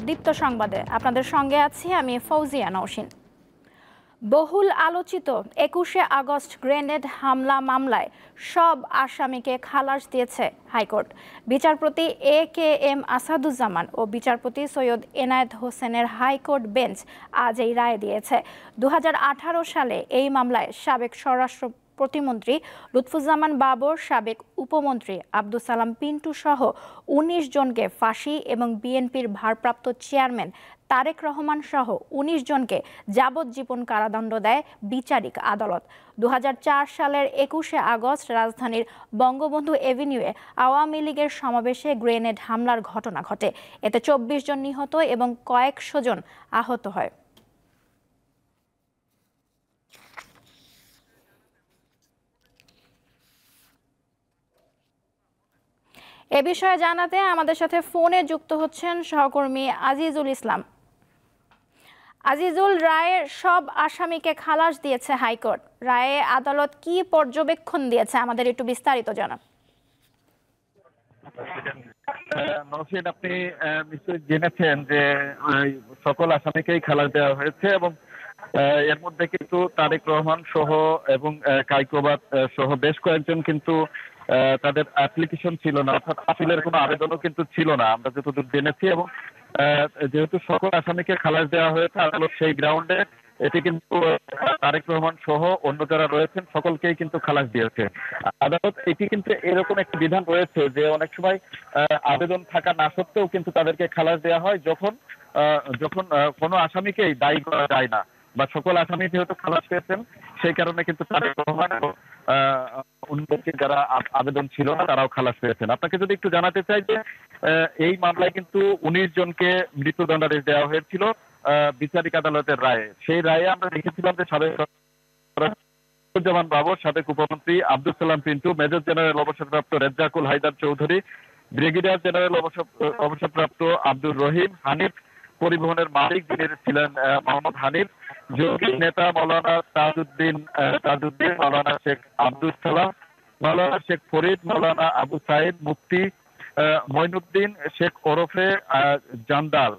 দীপ্ত সংবাদে আপনাদের সঙ্গে আছি আমি ফৌজিয়া নওশিন। বহুল আলোচিত ২১শে আগস্ট গ্রেনেড হামলা মামলায় সব আসামিকে খালাস দিয়েছে হাইকোর্ট। বিচারপতি AKM আসাদুজ্জামান ও বিচারপতি সৈয়দ এনায়েত হোসেনের হাইকোর্ট বেঞ্চ আজ এই রায় দিয়েছে। ২০১৮ সালে এই মামলায় সাবেক স্বরাষ্ট্র প্রতিমন্ত্রী লুৎফুজ্জামান বাবর, সাবেক উপমন্ত্রী আব্দুস সালাম পিন্টু সহ ১৯ জনকে ফাঁসি এবং বিএনপির ভারপ্রাপ্ত চেয়ারম্যান তারেক রহমান সহ ১৯ জনকে যাবজ্জীবন কারাদণ্ড দেয় বিচারিক আদালত। ২০০৪ সালের ২১শে আগস্ট রাজধানীর বঙ্গবন্ধু এভিনিউয়ে আওয়ামী লীগের সমাবেশে গ্রেনেড হামলার ঘটনা ঘটে। এতে ২৪ জন নিহত এবং কয়েকশো জন আহত হয়। এ বিষয়ে জানাতে আমাদের সাথে ফোনে যুক্ত হচ্ছেন সহকর্মী আজিজুল ইসলাম। আজিজুল, রায়ের সব আসামিকে খালাস দিয়েছে হাইকোর্ট। রায়ে আদালত কি পর্যবেক্ষণ দিয়েছে আমাদের একটু বিস্তারিত জানান। নওশিন, আপনি নিশ্চয়ই জেনেছেন যে সকল আসামিকেই খালাস দেওয়া হয়েছে এবং এর মধ্যে কিন্তু তারেক রহমান সহ এবং কাইকোবাদ সহ বেশ কয়েকজন কিন্তু তাদের অ্যাপ্লিকেশন ছিল না, অর্থাৎ আপিলের কোনো আবেদনও কিন্তু ছিল না আমরা যতদূর জেনেছি। এবং যেহেতু সকল আসামিকে খালাস দেওয়া হয়েছে, আদালত সেই গ্রাউন্ডে এটি কিন্তু তারেক রহমান সহ অন্য যারা রয়েছেন সকলকেই কিন্তু খালাস দিয়েছে আদালত। এটি কিন্তু এরকম একটি বিধান রয়েছে যে অনেক সময় আবেদন থাকা না সত্ত্বেও কিন্তু তাদেরকে খালাস দেওয়া হয় যখন যখন কোনো আসামিকেই দায়ী করা যায় না, বা সকল আসামি যেহেতু খালাস পেয়েছেন সেই কারণে কিন্তু তারেক রহমান এবং অন্যদের যারা আবেদন ছিল না তারাও খালাস পেয়েছেন। আপনাকে যদি একটু জানাতে চাই যে এই মামলায় কিন্তু ১৯ জনকে মৃত্যুদণ্ডাদেশ দেওয়া হয়েছিল বিচারিক আদালতের রায়ে। সেই রায়ে আমরা দেখেছিলাম যে সাবেক লুৎফুজ্জামান বাবর, সাবেক উপমন্ত্রী আব্দুস সালাম পিন্টু, মেজর জেনারেল অবসরপ্রাপ্ত রেজ্জাকুল হায়দার চৌধুরী, ব্রিগেডিয়ার জেনারেল অবসরপ্রাপ্ত আব্দুর রহিম, হানিফ পরিবহনের মালিক যিনি ছিলেন মোহাম্মদ হানিফ, জঙ্গি নেতা মৌলানা তাজউদ্দিন, মৌলানা শেখ আব্দুস সালাম, মৌলানা শেখ ফরিদ, মৌলানা আবু সাইদ, মুফতি মঈনুদ্দিন শেখ ওরফে জান্দাল,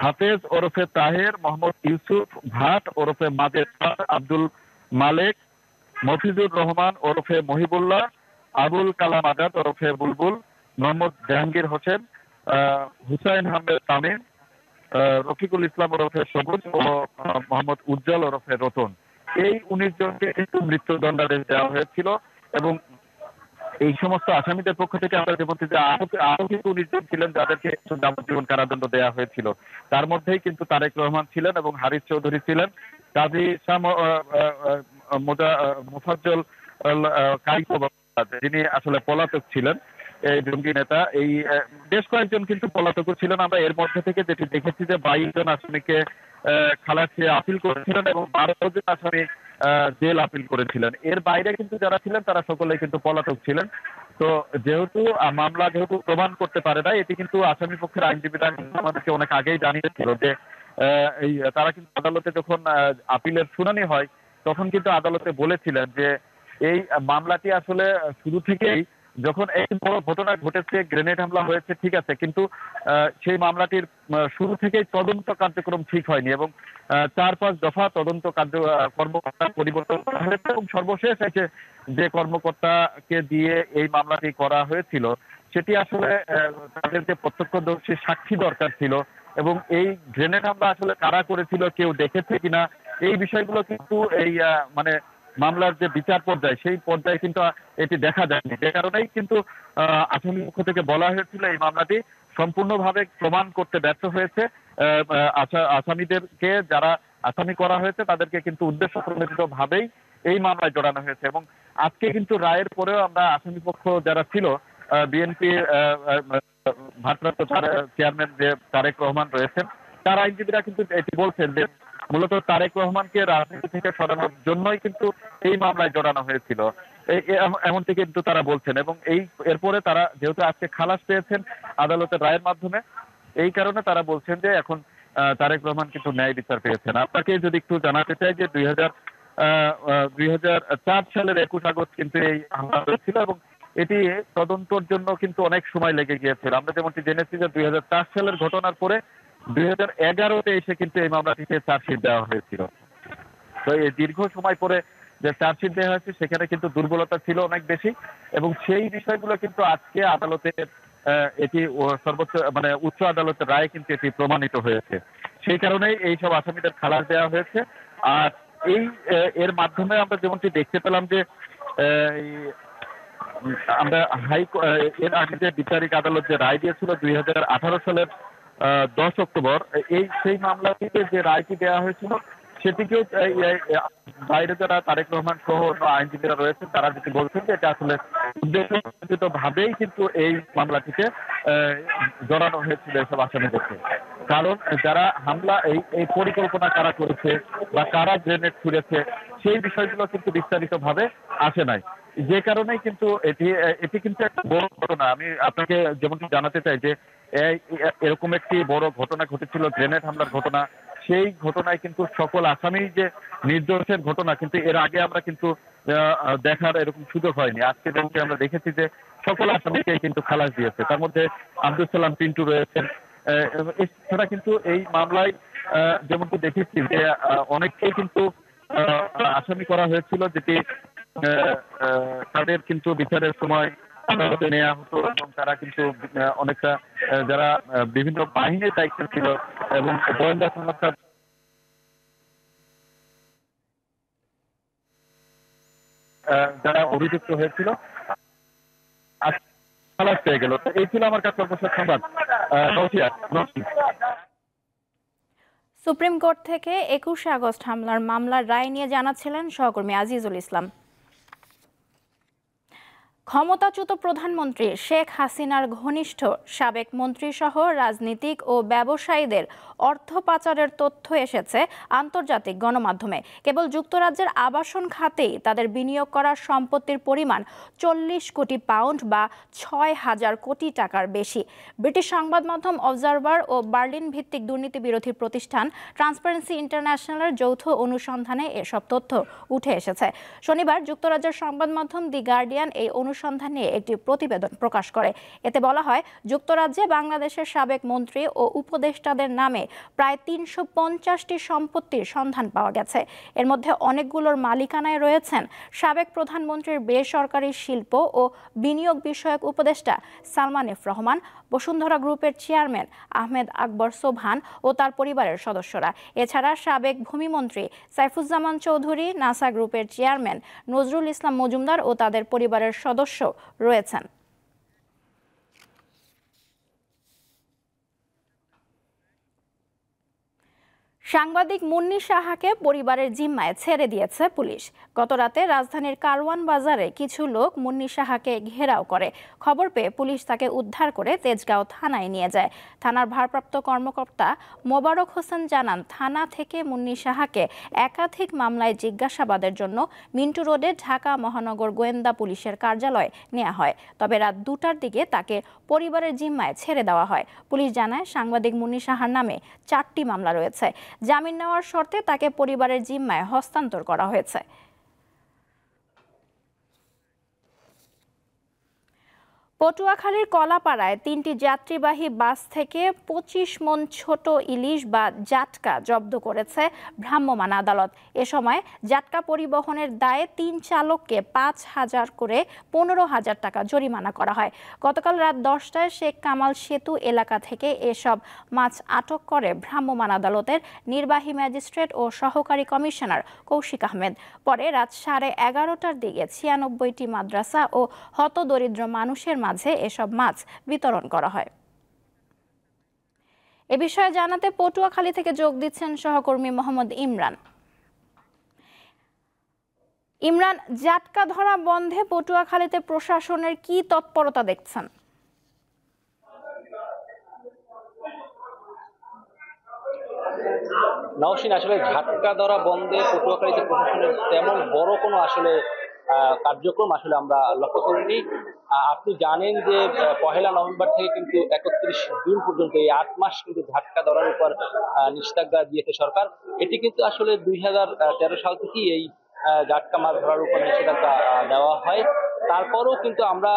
হাফেজ ওরফে তাহের, মোহাম্মদ ইউসুফ ভাট ওরফে মাজেদ, আব্দুল মালেক, মফিজুর রহমান ওরফে মহিবুল্লাহ, আবুল কালাম আজাদ ওরফে বুলবুল, মোহাম্মদ জাহাঙ্গীর হোসেন, হুসাইন আহমেদ তামিম, রফিকুল ইসলাম ওরফে সবুজ ও মোহাম্মদ উজ্জ্বল ওরফে রতন। এই ১৯ জনকে কিন্তু মৃত্যুদণ্ডাদেশ দেওয়া হয়েছিল এবং এই সমস্ত আসামিদের পক্ষ থেকে আমরা যে বলছি যে আরো কিন্তু ১৯ জন ছিলেন যাদেরকে যাবজ্জীবন কারাদণ্ড দেওয়া হয়েছিল। তার মধ্যেই কিন্তু তারেক রহমান ছিলেন এবং হারিস চৌধুরী ছিলেন, কাজী মোফাজ্জল কাইকোবাদ যিনি আসলে পলাতক ছিলেন, এই জঙ্গি নেতা। এই বেশ কয়েকজন কিন্তু পলাতকও ছিলেন। আমরা এর মধ্যে থেকে যেটি দেখেছি যে ২২ জন আসামিকে খালাস দিয়ে আপিল করেছিলেন এবং ১২ জন আসামি জেল আপিল করেছিলেন। এর বাইরে কিন্তু যারা ছিলেন তারা সকলেই কিন্তু পলাতক ছিলেন। তো যেহেতু মামলা প্রমাণ করতে পারে না, এটি কিন্তু আসামি পক্ষের আইনজীবীরা আমাদেরকে অনেক আগেই জানিয়েছিল যে এই তারা কিন্তু আদালতে যখন আপিলের শুনানি হয় তখন কিন্তু আদালতে বলেছিলেন যে এই মামলাটি আসলে শুরু থেকেই, যখন এই বড় ঘটনা ঘটেছে, গ্রেনেড হামলা হয়েছে ঠিক আছে, কিন্তু সেই মামলাটির শুরু থেকেই তদন্ত কার্যক্রম ঠিক হয়নি এবং ৪-৫ দফা তদন্ত কর্মকর্তা পরিবর্তন করা হয়েছে এবং সর্বশেষ এসে যে কর্মকর্তাকে দিয়ে এই মামলাটি করা হয়েছিল সেটি আসলে তাদের যে প্রত্যক্ষদর্শী সাক্ষী দরকার ছিল এবং এই গ্রেনেড হামলা আসলে কারা করেছিল, কেউ দেখেছে কিনা, এই বিষয়গুলো কিন্তু এই মানে মামলার যে বিচার পর্যায়ে সেই পর্যায়ে কিন্তু এটি দেখা যায়নি। যে কারণেই কিন্তু আসামি পক্ষ থেকে বলা হয়েছিল এই মামলাটি সম্পূর্ণভাবে প্রমাণ করতে ব্যর্থ হয়েছে। আসামিদেরকে যারা আসামি করা হয়েছে তাদেরকে কিন্তু উদ্দেশ্য প্রণোদিত ভাবেই এই মামলায় জড়ানো হয়েছে এবং আজকে কিন্তু রায়ের পরেও আমরা আসামি পক্ষ যারা ছিল, বিএনপি ভারপ্রাপ্ত চেয়ারম্যান যে তারেক রহমান রয়েছেন, তার আইনজীবীরা কিন্তু এটি বলছেন যে মূলত তারেক রহমানকে রাজনীতি থেকে সরানোর জন্যই কিন্তু এই মামলায় জড়ানো হয়েছিল, এমনটি কিন্তু তারা বলছেন। এবং এরপরে তারা যেহেতু আজকে খালাস পেয়েছেন আদালতের রায়ের মাধ্যমে, এই কারণে তারা বলছেন যে এখন তারেক রহমান কিন্তু ন্যায় বিচার পেয়েছেন। আপনাকে যদি একটু জানাতে চাই যে ২০০৪ সালের ২১ আগস্ট কিন্তু এই হামলা হয়েছিল এবং এটি তদন্তর জন্য কিন্তু অনেক সময় লেগে গিয়েছিল। আমরা যেমনটি জেনেছি যে 2004 সালের ঘটনার পরে 2011-তে এসে কিন্তু এই মামলাটিতে চার্জশিট দেওয়া হয়েছিল। তো এই দীর্ঘ সময় পরে যে চার্জশিট দেওয়া হয়েছে সেখানে কিন্তু দুর্বলতা ছিল অনেক বেশি, এবং সেই বিষয়গুলো কিন্তু আজকে আদালতে এটি সর্বোচ্চ মানে উচ্চ আদালতের রায়ে কিন্তু এটি প্রমাণিত হয়েছে। সেই কারণেই এই সব আসামিদের খালাস দেওয়া হয়েছে। আর এই এর মাধ্যমে আমরা যেমনটি দেখতে পেলাম যে আমরা এর আগে যে বিচারিক আদালত যে রায় দিয়েছিল 2018 সালের 10 অক্টোবর, সেই মামলাটিতে যে রায়টি দেওয়া হয়েছিল সেটিকেও বাইরে যারা তারেক রহমান সহ অন্য আইনজীবীরা রয়েছেন তারা যেটি বলছেন যে এটা আসলে উদ্দেশ্যপ্রণোদিত ভাবেই কিন্তু এই মামলাটিতে জড়ানো হয়েছিল এসব আসামিদেরকে। কারণ যারা হামলা এই পরিকল্পনা কারা করেছে বা কারা গ্রেনেড ছুড়েছে সেই বিষয়গুলো কিন্তু বিস্তারিত ভাবে আসে নাই, যে কারণেই কিন্তু এটি কিন্তু একটা বড় ঘটনা। আমি আপনাকে যেমনটি জানাতে চাই যে এরকম একটি বড় ঘটনা ঘটেছিল, গ্রেনেড হামলার ঘটনা। সেই ঘটনায় কিন্তু সকল আসামি যে নির্দোষের ঘটনা কিন্তু এর আগে আমরা কিন্তু দেখার এরকম সুযোগ হয়নি। আজকে যেমনটি আমরা দেখেছি যে সকল আসামিকে কিন্তু খালাস দিয়েছে, তার মধ্যে আব্দুল সালাম পিন্টু রয়েছেন। এছাড়া কিন্তু এই মামলায় যেমনটি দেখেছি যে অনেককেই কিন্তু আসামি করা হয়েছিল, যেটি তাদের কিন্তু বিচারের সময় আদালতে নেওয়া হতো, এবং তারা কিন্তু অনেকটা যারা বিভিন্ন বাহিনীর দায়িত্ব ছিল এবং গোয়েন্দা সংস্থার যারা অভিযুক্ত হয়েছিল খালাস পেয়ে গেল। তো এই ছিল আমার কাছে সর্বশেষ সংবাদ। সুপ্রিম কোর্ট থেকে 21শে আগস্ট হামলার মামলার রায় নিয়ে জানাচ্ছিলেন সহকর্মী আজিজুল ইসলাম। ক্ষমতাচ্যুত প্রধানমন্ত্রী শেখ হাসিনার ঘনিষ্ঠ সাবেক মন্ত্রীসহ রাজনীতিক ও ব্যবসায়ীদের অর্থ পাচারের তথ্য এসেছে আন্তর্জাতিক গণমাধ্যমে। কেবল যুক্তরাজ্যের আবাসন খাতেই তাদের বিনিয়োগ করা সম্পত্তির পরিমাণ 40 কোটি পাউন্ড বা 6,000 কোটি টাকার বেশি। ব্রিটিশ সংবাদ মাধ্যম অবজারভার ও বার্লিন ভিত্তিক দুর্নীতি বিরোধী প্রতিষ্ঠান ট্রান্সপারেন্সি ইন্টারন্যাশনালের যৌথ অনুসন্ধানে এসব তথ্য উঠে এসেছে। শনিবার যুক্তরাজ্যের সংবাদ মাধ্যম দি গার্ডিয়ান এই অনুসন্ধান নিয়ে একটি প্রতিবেদন প্রকাশ করে। এতে বলা হয়, যুক্তরাজ্যে বাংলাদেশের সাবেক মন্ত্রী ও উপদেষ্টাদের নামে প্রায় 350টি সম্পত্তির সন্ধান পাওয়া গেছে। এর মধ্যে অনেকগুলোর মালিকানায় রয়েছেন সাবেক প্রধানমন্ত্রীর বেসরকারি শিল্প ও বিনিয়োগ বিষয়ক উপদেষ্টা সালমান এফ রহমান, বসুন্ধরা গ্রুপের চেয়ারম্যান আহমেদ আকবর সোবহান ও তার পরিবারের সদস্যরা। এছাড়া সাবেক ভূমিমন্ত্রী সাইফুজ্জামান চৌধুরী, নাসা গ্রুপের চেয়ারম্যান নজরুল ইসলাম মজুমদার ও তাদের পরিবারের সদস্য রয়েছেন। সাংবাদিক মুন্নি সাহাকে পরিবারের জিম্মায় ছেড়ে দিয়েছে পুলিশ। গতরাতে রাজধানীর কারওয়ান বাজারে কিছু লোক মুন্নি সাহাকে ঘেরাও করে। খবর পেয়ে পুলিশ তাকে উদ্ধার করে তেজগাঁও থানায় নিয়ে যায়। থানার ভারপ্রাপ্ত কর্মকর্তা মোবারক হোসেন জানান, থানা থেকে মুন্নি সাহাকে একাধিক মামলায় জিজ্ঞাসাবাদের জন্য মিন্টু রোডে ঢাকা মহানগর গোয়েন্দা পুলিশের কার্যালয়ে নেওয়া হয়। তবে রাত 2টার দিকে তাকে পরিবারের জিম্মায় ছেড়ে দেওয়া হয়। পুলিশ জানায়, সাংবাদিক মুন্নি সাহার নামে 4টি মামলা রয়েছে। জামিন নেওয়ার শর্তে তাকে পরিবারের জিম্মায় হস্তান্তর করা হয়েছে। পটুয়াখালীর কলাপাড়ায় 3টি যাত্রীবাহী বাস থেকে 25 মণ ছোট ইলিশ বা জাটকা জব্দ করেছে ভ্রাম্যমাণ আদালত। এ সময় জাটকা পরিবহনের দায়ে 3 চালককে 5,000 করে 15,000 টাকা জরিমানা করা হয়। গতকাল রাত 10টায় শেখ কামাল সেতু এলাকা থেকে এসব মাছ আটক করে ভ্রাম্যমাণ আদালতের নির্বাহী ম্যাজিস্ট্রেট ও সহকারী কমিশনার কৌশিক আহমেদ। পরে রাত 11:30টার দিকে 96টি মাদ্রাসা ও হতদরিদ্র মানুষের মাঝে এসব মাছ বিতরণ করা হয়। এ বিষয়ে জানাতে পটুয়াখালী থেকে যোগ দিচ্ছেন সহকর্মী মোহাম্মদ ইমরান। ইমরান, জাটকা ধরা বন্ধে পটুয়াখালীতে প্রশাসনের কি তৎপরতা দেখছেন? নওশীন, আসলে ঝাটকা ধরা বন্ধে পটুয়াখালীতে প্রশাসনের তেমন বড় কোনো আসলে কার্যক্রম আসলে আমরা লক্ষ্য করিনি। আপনি জানেন যে 1 নভেম্বর থেকে কিন্তু 31 জুন পর্যন্ত এই 8 মাস কিন্তু ঝাটকা ধরার উপর নিষেধাজ্ঞা দিয়েছে সরকার। এটি কিন্তু আসলে 2013 সাল থেকেই এই ঝাটকা মাছ ধরার উপর নিষেধাজ্ঞা দেওয়া হয়। তারপরও কিন্তু আমরা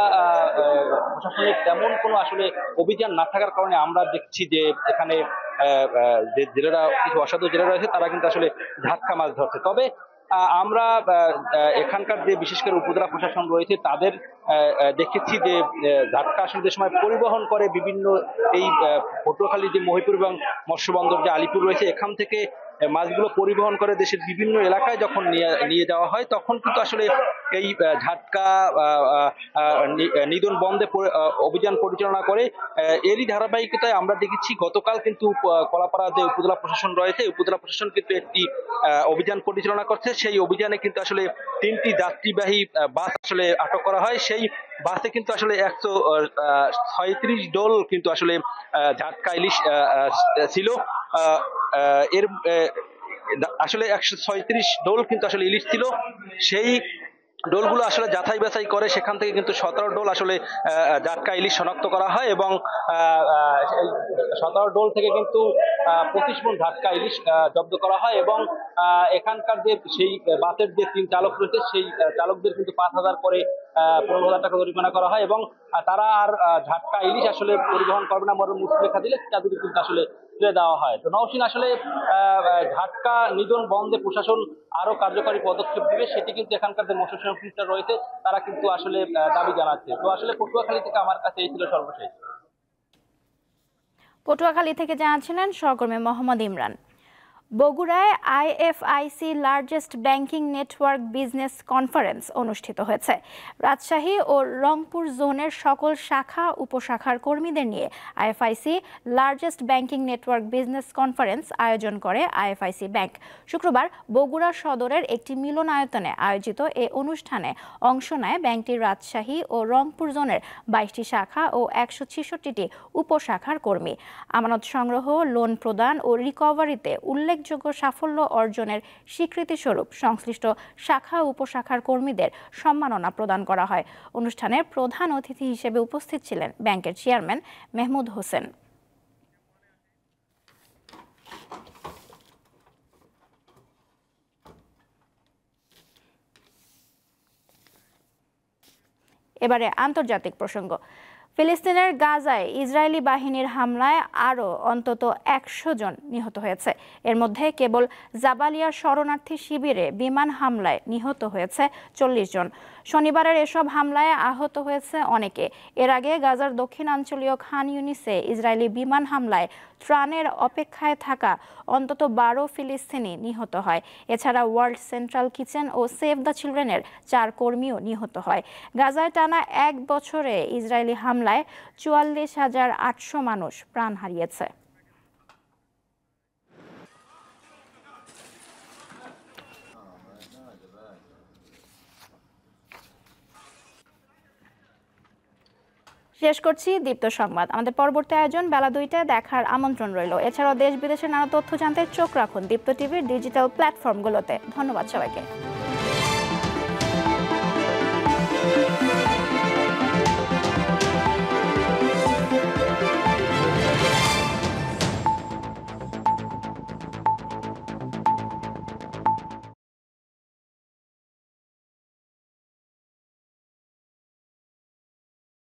প্রশাসনের তেমন কোনো আসলে অভিযান না থাকার কারণে আমরা দেখছি যে এখানে যে জেলেরা, কিছু অসাধু জেলেরা রয়েছে তারা কিন্তু আসলে ঝাটকা মাছ ধরছে। তবে আমরা এখানকার যে বিশেষ করে উপজেলা প্রশাসন রয়েছে তাদের দেখেছি যে ঝাটকা আসলে যে সময় পরিবহন করে বিভিন্ন এই পটুয়াখালী যে মহিপুর এবং মৎস্য বন্দর যে আলিপুর রয়েছে এখান থেকে মাছগুলো পরিবহন করে দেশের বিভিন্ন এলাকায় যখন নিয়ে যাওয়া হয় তখন কিন্তু আসলে এই ঝাটকা নিধন বন্ধে অভিযান পরিচালনা করে। এরই ধারাবাহিকতায় আমরা দেখেছি গতকাল কিন্তু কলাপাড়া যে উপজেলা প্রশাসন রয়েছে উপজেলা প্রশাসন কিন্তু একটি অভিযান পরিচালনা করছে। সেই অভিযানে কিন্তু আসলে 3টি যাত্রীবাহী বাস আসলে আটক করা হয়। সেই বাসে কিন্তু আসলে 136 ডোল কিন্তু আসলে ঝাটকা ইলিশ ছিল। এর আসলে 136 ডোল কিন্তু আসলে ইলিশ ছিল। সেই ডোলগুলো আসলে যাচাই বাছাই করে সেখান থেকে কিন্তু 17 ডোল আসলে ঝাটকা ইলিশ শনাক্ত করা হয় এবং 17 ডোল থেকে কিন্তু 25 মণ ঝাটকা ইলিশ জব্দ করা হয় এবং এখানকার যে সেই বাসের যে 3 চালক রয়েছে সেই চালকদের কিন্তু 5,000 করে 15,000 টাকা জরিমানা করা হয় এবং তারা আর ঝাটকা ইলিশ আসলে পরিবহন করবে না মরণ মুক্তিলেখা দিলে তাদের কিন্তু আসলে ছেড়ে দেওয়া হয়। তো নওশীন, আসলে ঝাটকা নিধন বন্ধে প্রশাসন আরো কার্যকরী পদক্ষেপ দিবে সেটি কিন্তু এখানকার যে মৎস্য সংশ্লিষ্টরা রয়েছে তারা কিন্তু আসলে দাবি জানাচ্ছে। তো আসলে পটুয়াখালী থেকে আমার কাছে এই ছিল সর্বশেষ। পটুয়াখালী থেকে জানাচ্ছিলেন সহকর্মী মোহাম্মদ ইমরান। বগুড়ায় IFIC largest banking network business conference অনুষ্ঠিত হয়েছে। রাজশাহী ও রংপুর জোনের সকল শাখা উপশাখার কর্মীদের নিয়ে IFIC largest banking network business conference আয়োজন করে আইএফআইসি ব্যাংক। শুক্রবার বগুড়া সদরের একটি মিলনায়তনে আয়োজিত এ অনুষ্ঠানে অংশ নেয় ব্যাংকটির রাজশাহী ও রংপুর জোনের 22টি শাখা ও 166টি উপশাখার কর্মী। আমানত সংগ্রহ, লোন প্রদান ও রিকভারিতে উল্লেখযোগ্য সাফল্য অর্জনের স্বীকৃতিস্বরূপ সংশ্লিষ্ট শাখা উপশাখার কর্মীদের সম্মাননা প্রদান করা হয়। অনুষ্ঠানে প্রধান অতিথি হিসেবে উপস্থিত ছিলেন ব্যাংকের চেয়ারম্যান মেহমুদ হোসেন। এবারে আন্তর্জাতিক প্রসঙ্গ। ফিলিস্তিনের গাজায় ইসরায়েলি বাহিনীর হামলায় আরও অন্তত 100 জন নিহত হয়েছে। এর মধ্যে কেবল জাবালিয়া শরণার্থী শিবিরে বিমান হামলায় নিহত হয়েছে 40 জন। শনিবারের এসব হামলায় আহত হয়েছে অনেকে। এর আগে গাজার দক্ষিণাঞ্চলীয় খান ইউনিসে ইসরায়েলি বিমান হামলায় ত্রাণের অপেক্ষায় থাকা অন্তত 12 ফিলিস্তিনি নিহত হয়। এছাড়া ওয়ার্ল্ড সেন্ট্রাল কিচেন ও সেভ দ্য চিলড্রেনের 4 কর্মীও নিহত হয়। গাজায় টানা 1 বছরে ইসরায়েলি হামলায় 44,800 মানুষ প্রাণ হারিয়েছে। শেষ করছি দীপ্ত সংবাদ। আমাদের পরবর্তী আয়োজন বেলা 2টায় দেখার আমন্ত্রণ রইল। এছাড়াও দেশ বিদেশের নানা তথ্য জানতে চোখ রাখুন দীপ্ত টিভির ডিজিটাল প্ল্যাটফর্মগুলোতে। ধন্যবাদ সবাইকে।